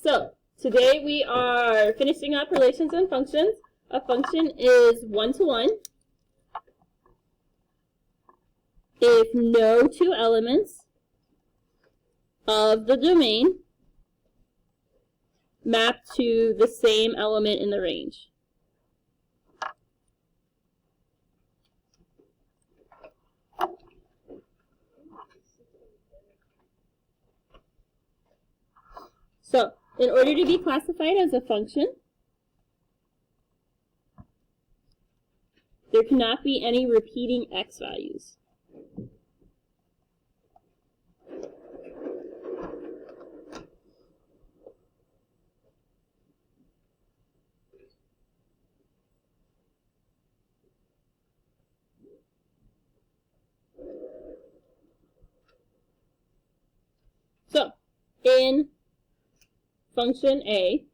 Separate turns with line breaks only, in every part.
So, today we are finishing up relations and functions. A function is one-to-one if no two elements of the domain map to the same element in the range. So, in order to be classified as a function, there cannot be any repeating x values. So, in function A,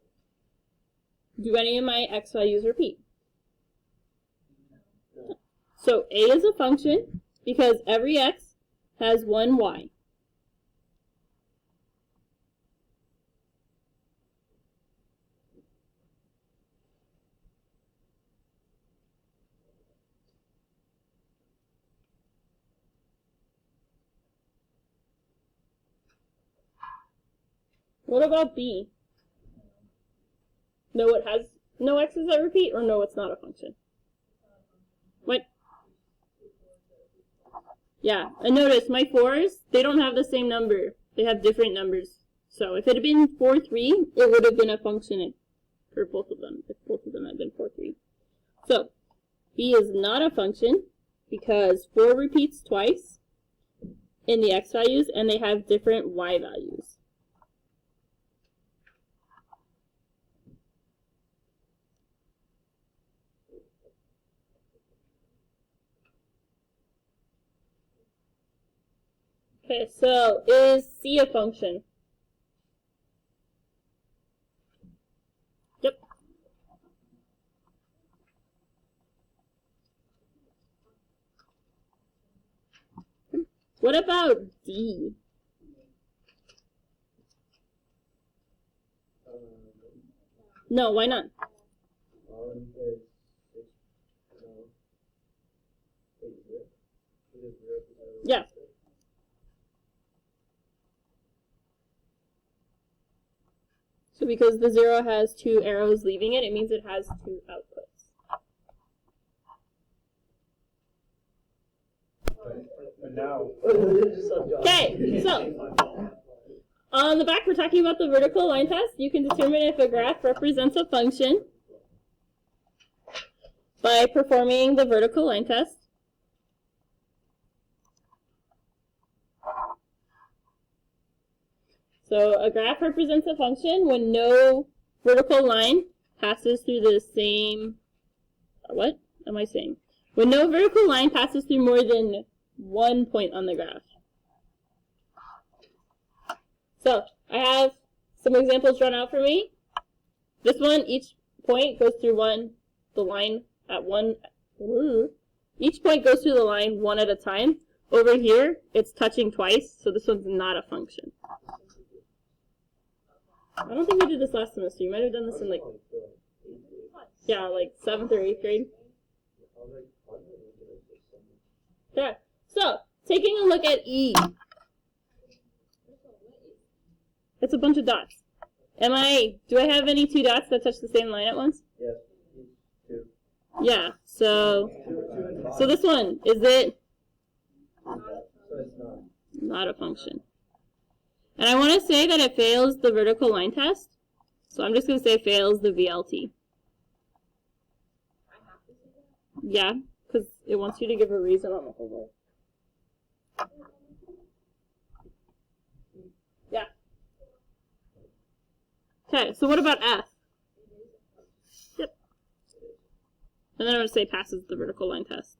do any of my x values repeat? So A is a function because every x has one y. What about B? No, it has no x's that repeat, or no, it's not a function? What? Yeah, and notice my 4's, they don't have the same number. They have different numbers. So if it had been 4, 3, it would have been a function for both of them, if both of them had been 4, 3. So B is not a function because 4 repeats twice in the x values, and they have different y values. Okay, so is C a function? Yep. What about D? No, why not? Yeah. So because the 0 has 2 arrows leaving it, it means it has 2 outputs. Okay, so on the back we're talking about the vertical line test. You can determine if a graph represents a function by performing the vertical line test. So a graph represents a function when no vertical line passes through the same, what am I saying? When no vertical line passes through more than one point on the graph. So I have some examples drawn out for me. This one, each point goes through each point goes through the line one at a time. Over here, it's touching twice, so this one's not a function. I don't think we did this last semester. You might have done this in like 7th or 8th grade. Yeah. So, taking a look at E. It's a bunch of dots. Do I have any 2 dots that touch the same line at once?
Yes. 2.
Yeah. So this one, is it not a function? And I want to say that it fails the vertical line test. So I'm just going to say it fails the VLT. Yeah, because it wants you to give a reason on the homework. Yeah. Okay, so what about F? Yep. And then I'm going to say passes the vertical line test.